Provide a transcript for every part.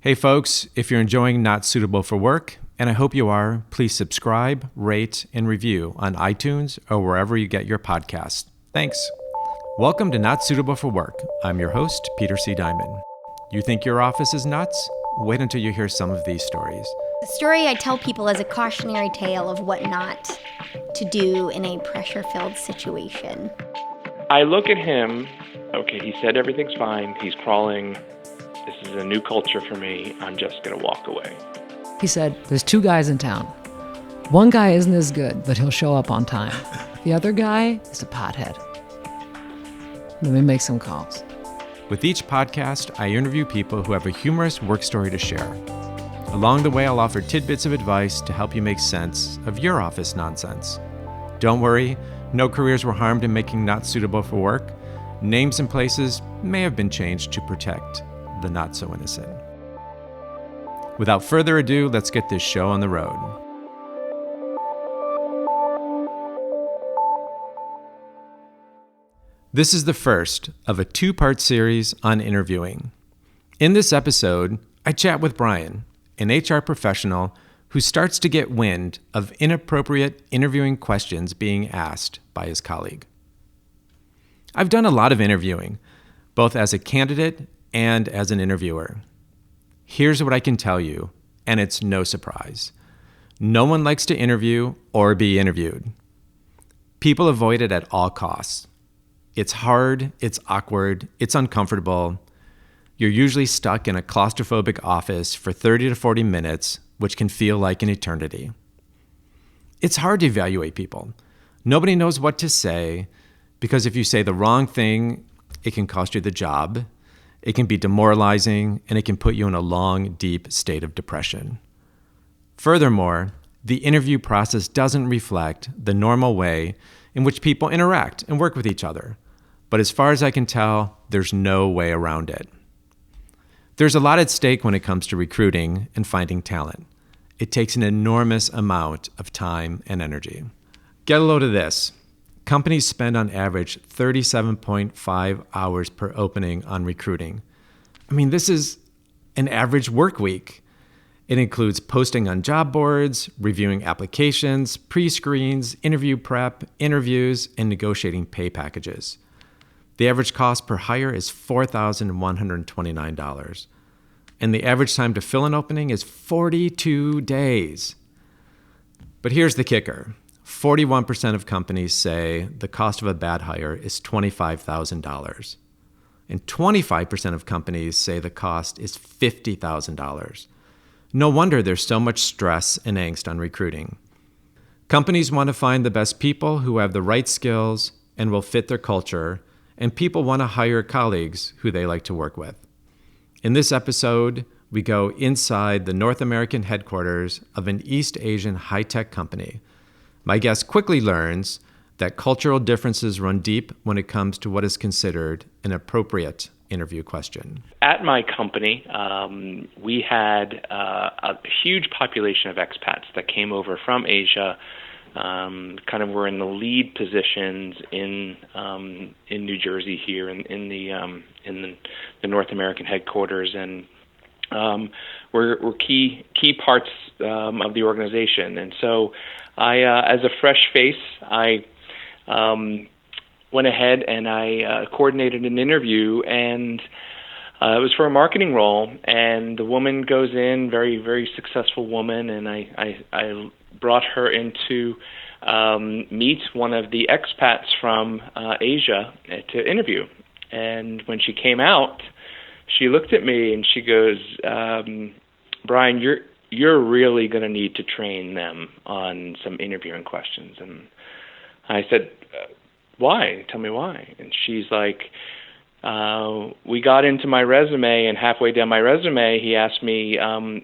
Hey folks, if you're enjoying Not Suitable for Work, and I hope you are, please subscribe, rate, and review on iTunes or wherever you get your podcasts. Thanks. Welcome to Not Suitable for Work. I'm your host, Peter C. Diamond. You think your office is nuts? Wait until you hear some of these stories. The story I tell people as a cautionary tale of what not to do in a pressure-filled situation. I look at him, okay, he said everything's fine, he's crawling, this is a new culture for me, I'm just going to walk away. He said, there's two guys in town. One guy isn't as good, but he'll show up on time. The other guy is a pothead. Let me make some calls. With each podcast, I interview people who have a humorous work story to share. Along the way, I'll offer tidbits of advice to help you make sense of your office nonsense. Don't worry, no careers were harmed in making Not Suitable for Work. Names and places may have been changed to protect the not so innocent. Without further ado, let's get this show on the road. This is the first of a two-part series on interviewing. In this episode, I chat with Brian, an HR professional who starts to get wind of inappropriate interviewing questions being asked by his colleague. I've done a lot of interviewing, both as a candidate and as an interviewer. Here's what I can tell you, and it's no surprise. No one likes to interview or be interviewed. People avoid it at all costs. It's hard, it's awkward, it's uncomfortable. You're usually stuck in a claustrophobic office for 30 to 40 minutes, which can feel like an eternity. It's hard to evaluate people. Nobody knows what to say, because if you say the wrong thing, it can cost you the job. It can be demoralizing, and it can put you in a long, deep state of depression. Furthermore, the interview process doesn't reflect the normal way in which people interact and work with each other. But as far as I can tell, there's no way around it. There's a lot at stake when it comes to recruiting and finding talent. It takes an enormous amount of time and energy. Get a load of this. Companies spend on average 37.5 hours per opening on recruiting. I mean, this is an average work week. It includes posting on job boards, reviewing applications, pre-screens, interview prep, interviews, and negotiating pay packages. The average cost per hire is $4,129. And the average time to fill an opening is 42 days. But here's the kicker. 41% of companies say the cost of a bad hire is $25,000. And 25% of companies say the cost is $50,000. No wonder there's so much stress and angst on recruiting. Companies want to find the best people who have the right skills and will fit their culture, and people want to hire colleagues who they like to work with. In this episode, we go inside the North American headquarters of an East Asian high-tech company. My guest quickly learns that cultural differences run deep when it comes to what is considered an appropriate interview question. At my company, we had a huge population of expats that came over from Asia, kind of were in the lead positions in New Jersey here in the North American headquarters, and were key parts of the organization. And so I, as a fresh face, I went ahead and I coordinated an interview, and it was for a marketing role. And the woman goes in, very, very successful woman, and I brought her in to meet one of the expats from Asia to interview. And when she came out, she looked at me and she goes, Brian, you're really going to need to train them on some interviewing questions. And I said, why? Tell me why. And she's like, we got into my resume, and halfway down my resume, he asked me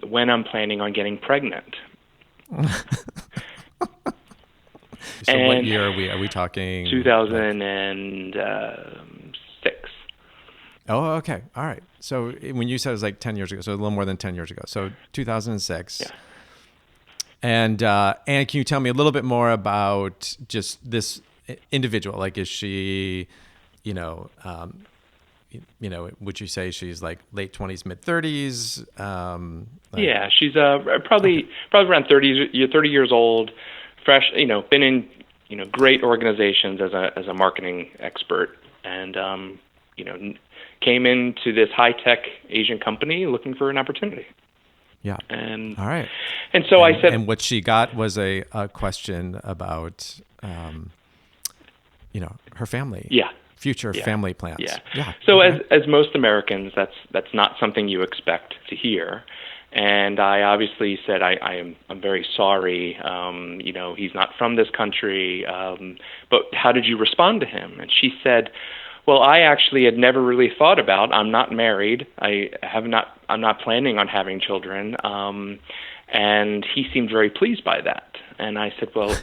when I'm planning on getting pregnant. So what year are we talking? 2006. Oh, okay. All right. So when you said it was like 10 years ago, so a little more than 10 years ago. So 2006. Yeah. And can you tell me a little bit more about just this individual? Like, is she, would you say she's like late 20s, mid 30s? Yeah, she's probably around 30 years old, fresh, been in, great organizations as a marketing expert, and, came into this high-tech Asian company looking for an opportunity. Yeah. And all right. And so I said, and what she got was a question about, her family. Yeah. Future family plans. Yeah. So as most Americans, that's not something you expect to hear. And I obviously said, I'm very sorry. He's not from this country. But how did you respond to him? And she said, well, I actually had never really thought about. I'm not married. I'm not planning on having children. And he seemed very pleased by that. And I said, well,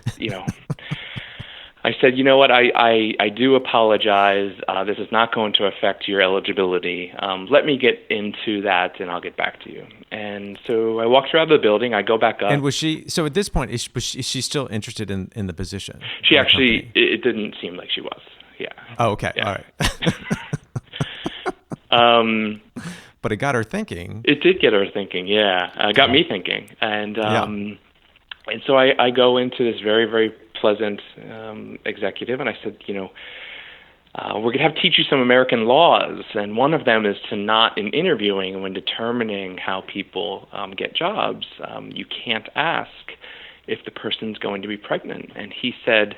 I said, you know what? I do apologize. This is not going to affect your eligibility. Let me get into that, and I'll get back to you. And so I walked her out of the building. I go back up. And was she? So at this point, is she still interested in the position? She actually. It didn't seem like she was. Yeah. Oh, okay. Yeah. All right. But it got her thinking. It did get her thinking. Yeah. It got me thinking. And and so I go into this very, very pleasant executive, and I said, we're going to have to teach you some American laws, and one of them is to not, in interviewing, when determining how people get jobs, you can't ask if the person's going to be pregnant. And he said,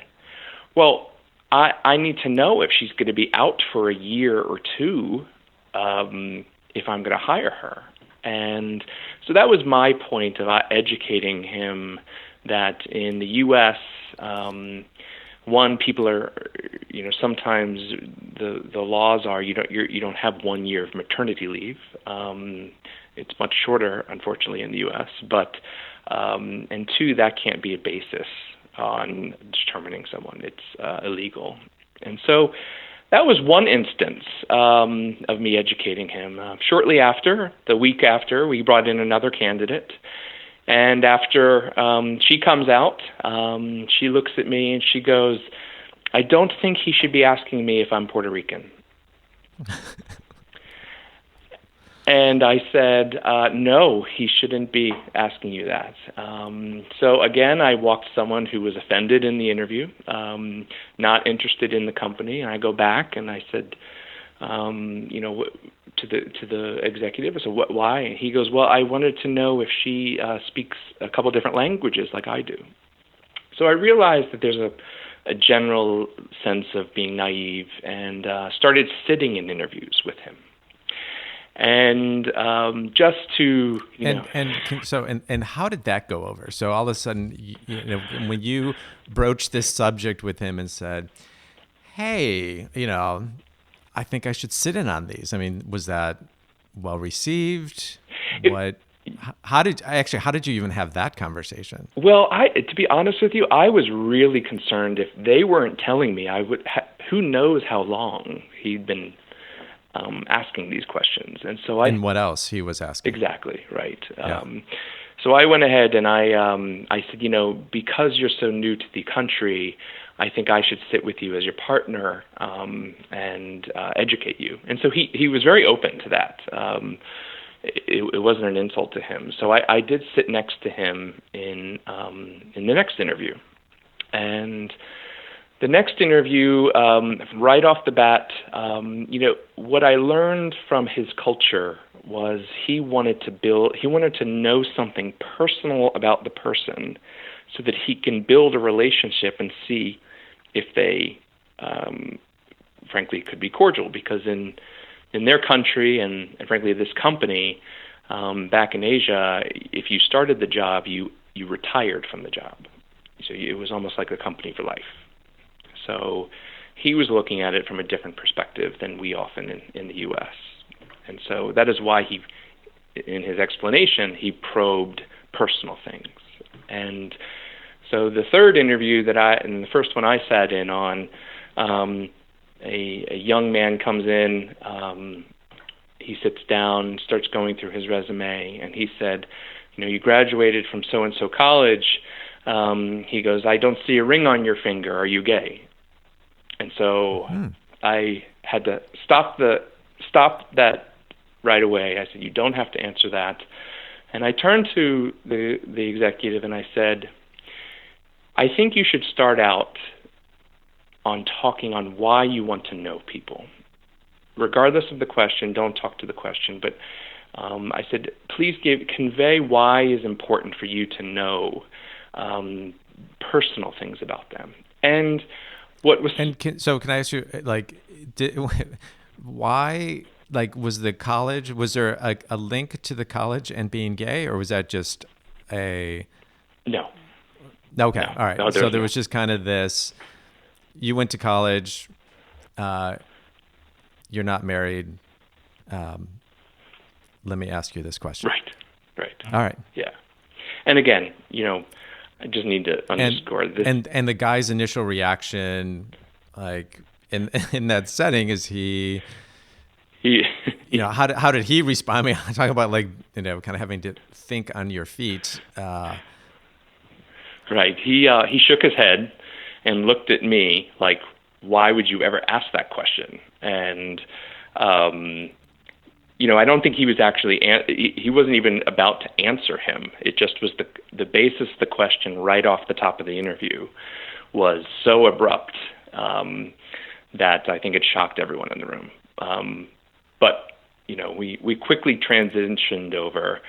well, I need to know if she's going to be out for a year or two if I'm going to hire her. And so that was my point of educating him that in the U.S., people are, sometimes the laws are you don't have 1 year of maternity leave. It's much shorter, unfortunately, in the U.S. But and two, that can't be a basis on determining someone. It's illegal. And so that was one instance of me educating him. Shortly after, the week after, we brought in another candidate. And after she comes out, she looks at me and she goes, I don't think he should be asking me if I'm Puerto Rican. And I said, no, he shouldn't be asking you that. So again, I walked someone who was offended in the interview, not interested in the company. And I go back and I said, to the executive, I said, why? And he goes, well, I wanted to know if she speaks a couple different languages like I do. So I realized that there's a general sense of being naive, and started sitting in interviews with him. And just to and how did that go over? So all of a sudden, when you broached this subject with him and said, "Hey, I think I should sit in on these." I mean, was that well received? How did you even have that conversation? Well, to be honest with you, I was really concerned if they weren't telling me. Who knows how long he'd been asking these questions. And so and what else he was asking. Exactly, right. Yeah. So I went ahead and I said, because you're so new to the country, I think I should sit with you as your partner and educate you. And so he was very open to that. It wasn't an insult to him. So I did sit next to him in the next interview. And the next interview, right off the bat, what I learned from his culture was he wanted to know something personal about the person so that he can build a relationship and see if they, frankly, could be cordial. Because in their country and frankly this company, back in Asia, if you started the job, you retired from the job. So it was almost like a company for life. So he was looking at it from a different perspective than we often in the U.S. And so that is why in his explanation, he probed personal things. And so the third interview and the first one I sat in on, a young man comes in, he sits down, starts going through his resume, and he said, you graduated from so-and-so college. He goes, I don't see a ring on your finger. Are you gay? And so I had to stop the stopped that right away. I said, you don't have to answer that. And I turned to the executive and I said, I think you should start out on talking on why you want to know people. Regardless of the question, don't talk to the question. But I said, please convey why is important for you to know personal things about them. And what was so can I ask you, like, why? Like, was there a link to the college and being gay, or was that just a? No. Okay, No. all right. No, So there was just kind of this. You went to college. You're not married. Let me ask you this question. Right. All right. Yeah. And again, I just need to underscore this. And the guy's initial reaction, like in that setting, is he how did he respond? I mean, I'm talking about like, kind of having to think on your feet. Right. He shook his head and looked at me like, why would you ever ask that question? And, I don't think he was actually, he wasn't even about to answer him. It just was the basis of the question right off the top of the interview was so abrupt that I think it shocked everyone in the room. But, we quickly transitioned over,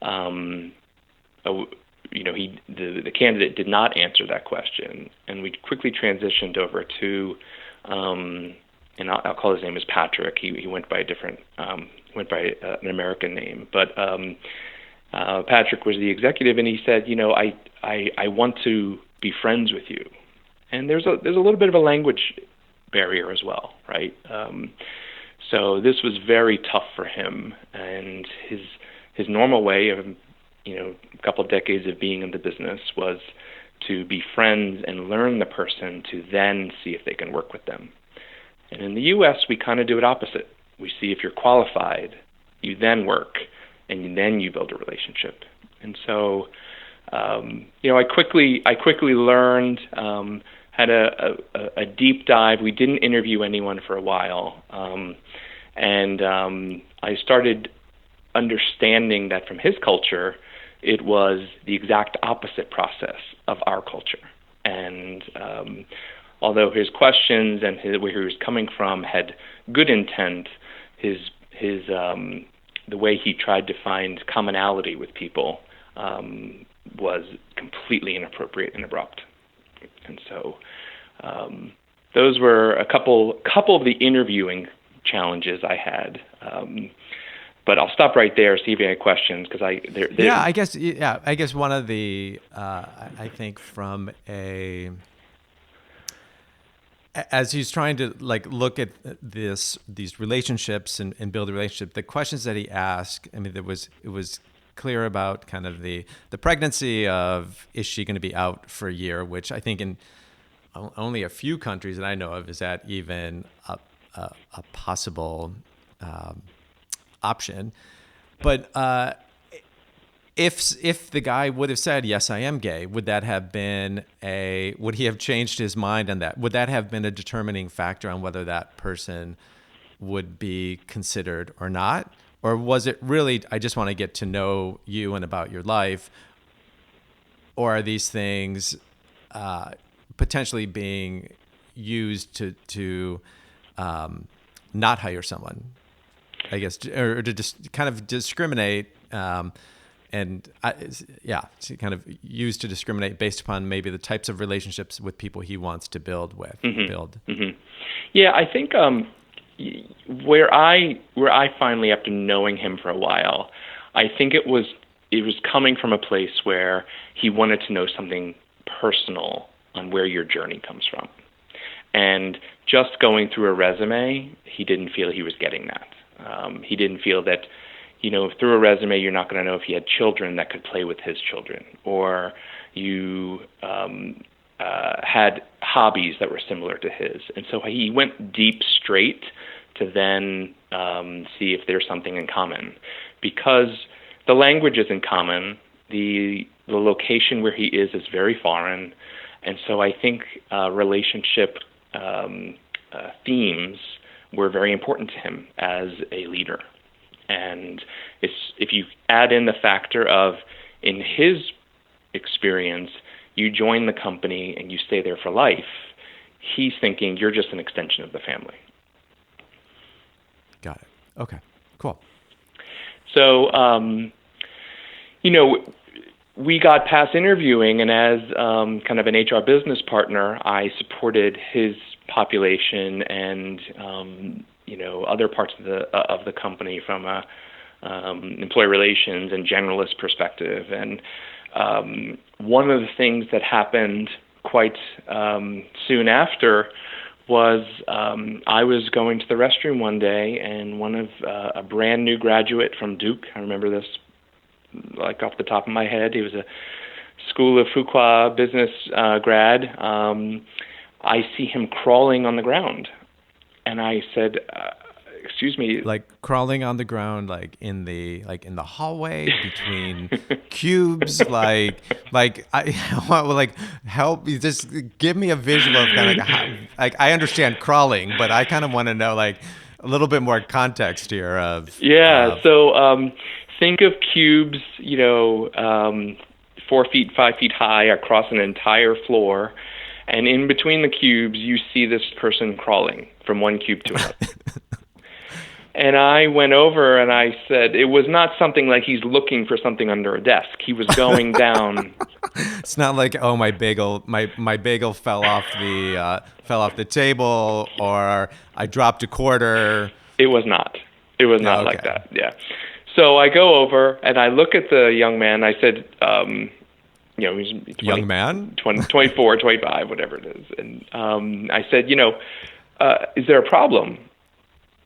the candidate did not answer that question, and we quickly transitioned over to, and I'll call his name as Patrick. He went by an American name, but Patrick was the executive, and he said, I want to be friends with you, and there's a little bit of a language barrier as well, right? So this was very tough for him, and his normal way of a couple of decades of being in the business was to be friends and learn the person to then see if they can work with them. And in the U.S., we kind of do it opposite. We see if you're qualified, you then work, and then you build a relationship. And so, I quickly learned, had a deep dive. We didn't interview anyone for a while, and I started understanding that from his culture, it was the exact opposite process of our culture. And although his questions and where he was coming from had good intent, his the way he tried to find commonality with people was completely inappropriate and abrupt. And so those were a couple of the interviewing challenges I had. But I'll stop right there, see if you have any questions, because I guess one of the I think from as he's trying to like look at these relationships and build a relationship, the questions that he asked, I mean, it was clear about kind of the pregnancy of, is she going to be out for a year, which I think in only a few countries that I know of is that even a possible option. But if the guy would have said, yes, I am gay, would he have changed his mind on that? Would that have been a determining factor on whether that person would be considered or not? Or was it really, I just want to get to know you and about your life? Or are these things potentially being used to not hire someone, I guess, or to just kind of discriminate, to kind of use to discriminate based upon maybe the types of relationships with people he wants to build with. Mm-hmm. Yeah, I think where I finally, after knowing him for a while, I think it was coming from a place where he wanted to know something personal on where your journey comes from. And just going through a resume, he didn't feel he was getting that. He didn't feel that, through a resume, you're not going to know if he had children that could play with his children, or you had hobbies that were similar to his. And so he went deep straight to then see if there's something in common. Because the language is in common, the location where he is very foreign, and so I think relationship themes were very important to him as a leader. And if you add in the factor of, in his experience, you join the company and you stay there for life, he's thinking you're just an extension of the family. Got it. Okay, cool. So, we got past interviewing, and as kind of an HR business partner, I supported his population and other parts of the company from a employee relations and generalist perspective. And one of the things that happened quite soon after was I was going to the restroom one day, and one of a brand new graduate from Duke, I remember this like off the top of my head, he was a School of Fuqua business grad. I see him crawling on the ground, and I said, "Excuse me." Like crawling on the ground, like in the hallway between cubes, like help. You just give me a visual of kind of how, I understand crawling, but I kind of want to know like a little bit more context here of. So think of cubes, 4 feet, 5 feet high across an entire floor. And in between the cubes, you see this person crawling from one cube to another. And I went over and I said, it was not something like he's looking for something under a desk. He was going down. It's not like, oh, my bagel fell off the table, or I dropped a quarter. It was not. It was not like that. Yeah. So I go over and I look at the young man. I said, he's 20, young man, 24, 25, whatever it is. And I said, is there a problem?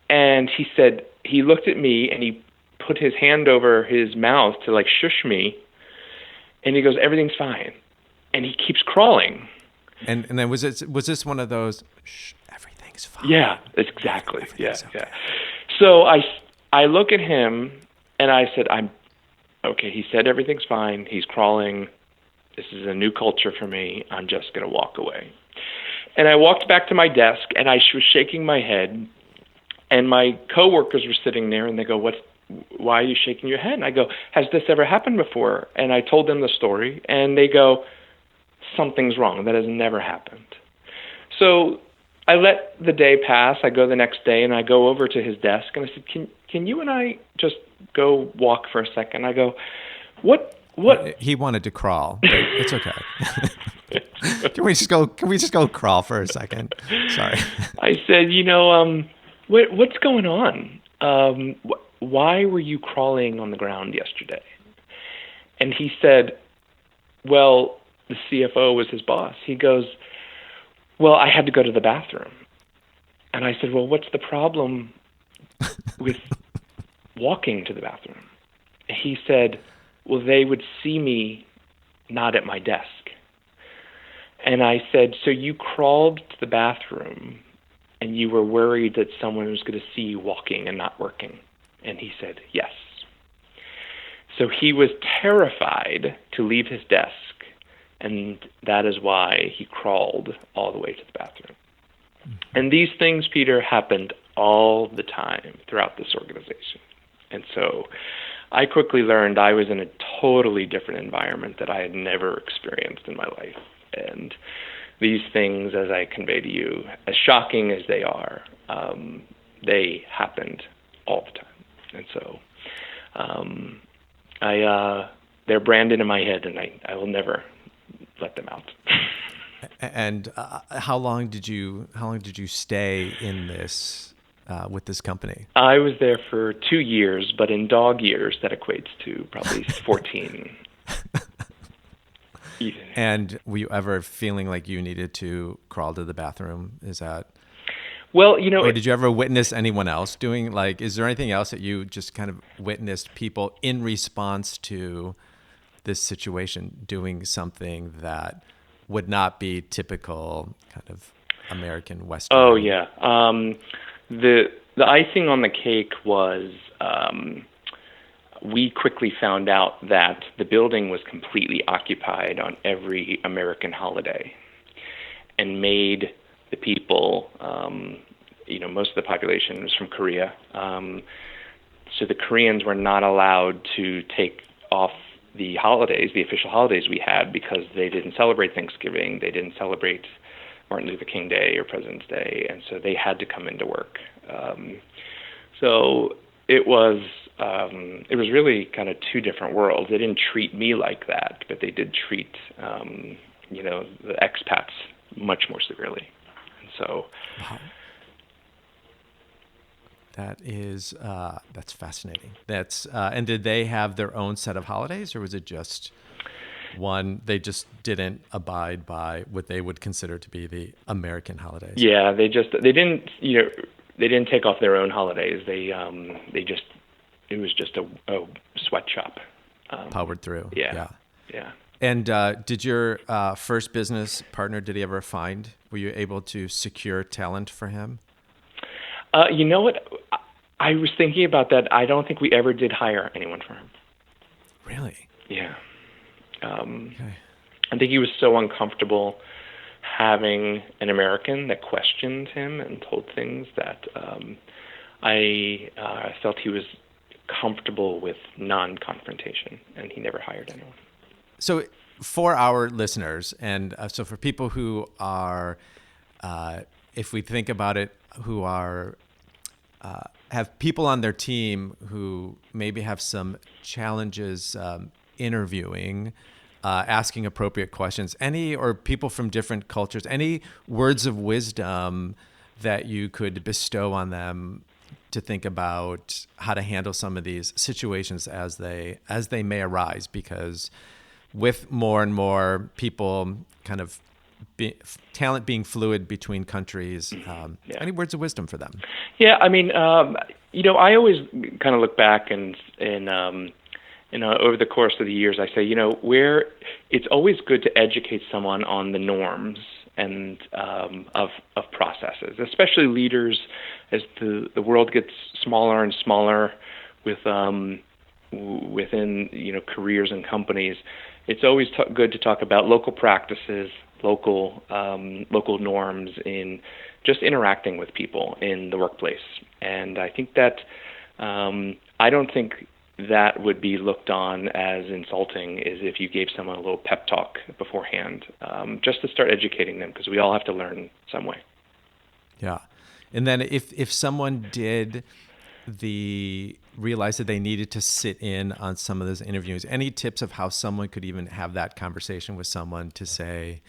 And he said, he looked at me and he put his hand over his mouth to like shush me. And he goes, everything's fine. And he keeps crawling. And then was this one of those, shh, everything's fine? Yeah, exactly. Yeah. So I look at him and I said, I'm okay. He said, everything's fine. He's crawling. This is a new culture for me. I'm just going to walk away. And I walked back to my desk and I was shaking my head. And my coworkers were sitting there, and they go, why are you shaking your head? And I go, has this ever happened before? And I told them the story, and they go, something's wrong. That has never happened. So I let the day pass. I go the next day, and I go over to his desk, and I said, can you and I just go walk for a second? I go, what? He wanted to crawl, but it's okay. Can we just go crawl for a second? Sorry. I said, what's going on? Why were you crawling on the ground yesterday? And he said, well, the CFO was his boss. He goes, well, I had to go to the bathroom. And I said, well, what's the problem with walking to the bathroom? He said, well, they would see me not at my desk. And I said, so you crawled to the bathroom and you were worried that someone was going to see you walking and not working? And he said, yes. So he was terrified to leave his desk, and that is why he crawled all the way to the bathroom. And these things, Peter, happened all the time throughout this organization. And so I quickly learned I was in a totally different environment that I had never experienced in my life. And these things, as I convey to you, as shocking as they are, they happened all the time. And so they're branded in my head, and I will never let them out. And how long did you stay in this with this company? I was there for 2 years, but in dog years, that equates to probably 14. Even. And were you ever feeling like you needed to crawl to the bathroom? Is that? Well, or did you ever witness anyone else doing, like, is there anything else that you just kind of witnessed people in response to this situation doing something that would not be typical kind of American Western? Oh, yeah. The icing on the cake was we quickly found out that the building was completely occupied on every American holiday and made the people most of the population was from Korea. So the Koreans were not allowed to take off the holidays, the official holidays we had, because they didn't celebrate Thanksgiving, they didn't celebrate Martin Luther King Day or President's Day, and so they had to come into work. So it was really kind of two different worlds. They didn't treat me like that, but they did treat the expats much more severely. And so that's fascinating. And did they have their own set of holidays, or was it just one? They just didn't abide by what they would consider to be the American holidays. Yeah, they didn't take off their own holidays. It was just a sweatshop. Powered through. Yeah. And did your first business partner, were you able to secure talent for him? You know what? I was thinking about that. I don't think we ever did hire anyone for him. Really? Yeah. Okay. I think he was so uncomfortable having an American that questioned him and told things that I felt he was comfortable with non-confrontation, and he never hired anyone. So for our listeners, and so for people who are, if we think about it, who are have people on their team who maybe have some challenges interviewing, asking appropriate questions, or people from different cultures, any words of wisdom that you could bestow on them to think about how to handle some of these situations as they may arise, because with more and more people kind of talent being fluid between countries, any words of wisdom for them? Yeah, I mean, I always kind of look back and over the course of the years, I say, where it's always good to educate someone on the norms and of processes, especially leaders, as the world gets smaller and smaller within careers and companies. It's always good to talk about local practices, local norms in just interacting with people in the workplace. And I think that I don't think that would be looked on as insulting as if you gave someone a little pep talk beforehand, just to start educating them, because we all have to learn some way. Yeah. And then if someone did realize that they needed to sit in on some of those interviews, any tips of how someone could even have that conversation with someone to say,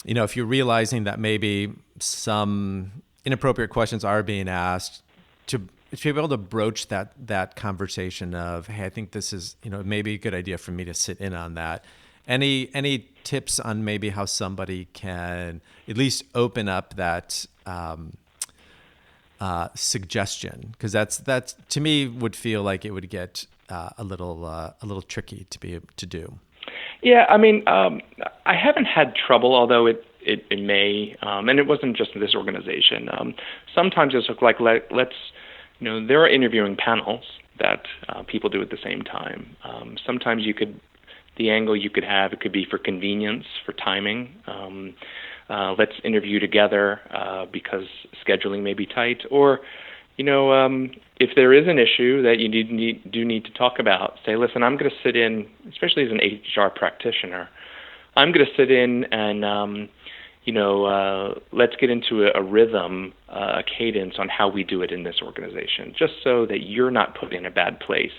if you're realizing that maybe some inappropriate questions are being asked, to be able to broach that conversation of, hey, I think this is, maybe a good idea for me to sit in on that. Any tips on maybe how somebody can at least open up that suggestion? Because that's to me would feel like it would get a little tricky to be able to do. Yeah, I mean, I haven't had trouble, although it may, and it wasn't just this organization. Sometimes it's like let's. There are interviewing panels that people do at the same time. Sometimes the angle you could have, it could be for convenience, for timing. Let's interview together because scheduling may be tight. Or, if there is an issue that you do need to talk about, say, listen, I'm going to sit in, especially as an HR practitioner, I'm going to sit in and let's get into a rhythm, a cadence on how we do it in this organization, just so that you're not put in a bad place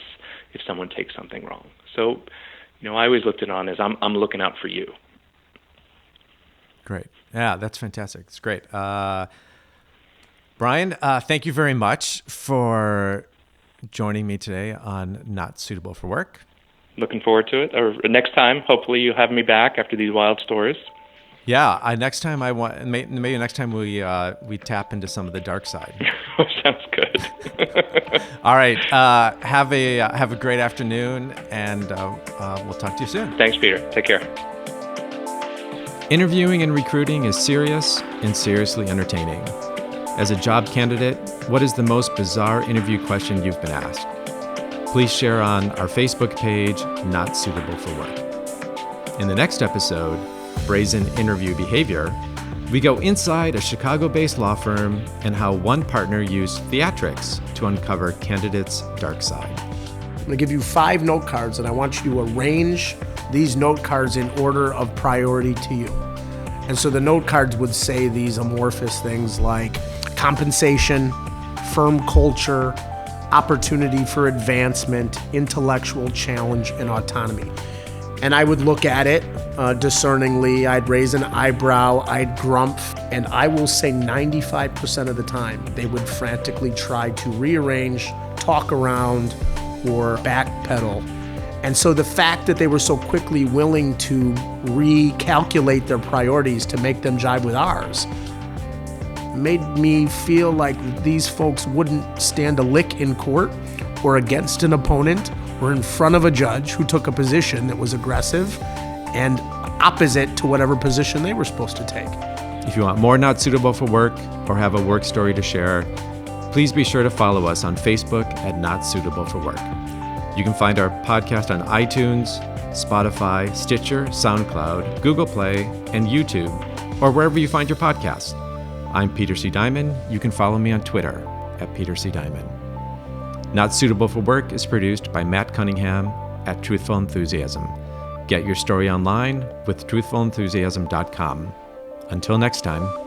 if someone takes something wrong. So, I always looked at it on as I'm looking out for you. Great. Yeah, that's fantastic. It's great. Brian, thank you very much for joining me today on Not Suitable for Work. Looking forward to it. Or next time, hopefully you'll have me back after these wild stories. Yeah, next time maybe next time we tap into some of the dark side. Sounds good. All right, have a great afternoon, and we'll talk to you soon. Thanks, Peter. Take care. Interviewing and recruiting is serious and seriously entertaining. As a job candidate, what is the most bizarre interview question you've been asked? Please share on our Facebook page, Not Suitable for Work. In the next episode, Brazen Interview Behavior, We go inside a Chicago-based law firm and how one partner used theatrics to uncover candidates' dark side. I'm going to give you 5 note cards, and I want you to arrange these note cards in order of priority to you. And so the note cards would say these amorphous things like compensation, firm culture, opportunity for advancement, intellectual challenge, and autonomy. And I would look at it discerningly. I'd raise an eyebrow, I'd grump, and I will say 95% of the time, they would frantically try to rearrange, talk around, or backpedal. And so the fact that they were so quickly willing to recalculate their priorities to make them jibe with ours made me feel like these folks wouldn't stand a lick in court or against an opponent or in front of a judge who took a position that was aggressive and opposite to whatever position they were supposed to take. If you want more Not Suitable for Work or have a work story to share, please be sure to follow us on Facebook at Not Suitable for Work. You can find our podcast on iTunes, Spotify, Stitcher, SoundCloud, Google Play, and YouTube, or wherever you find your podcasts. I'm Peter C. Diamond. You can follow me on Twitter at Peter C. Diamond. Not Suitable for Work is produced by Matt Cunningham at Truthful Enthusiasm. Get your story online with truthfulenthusiasm.com. Until next time.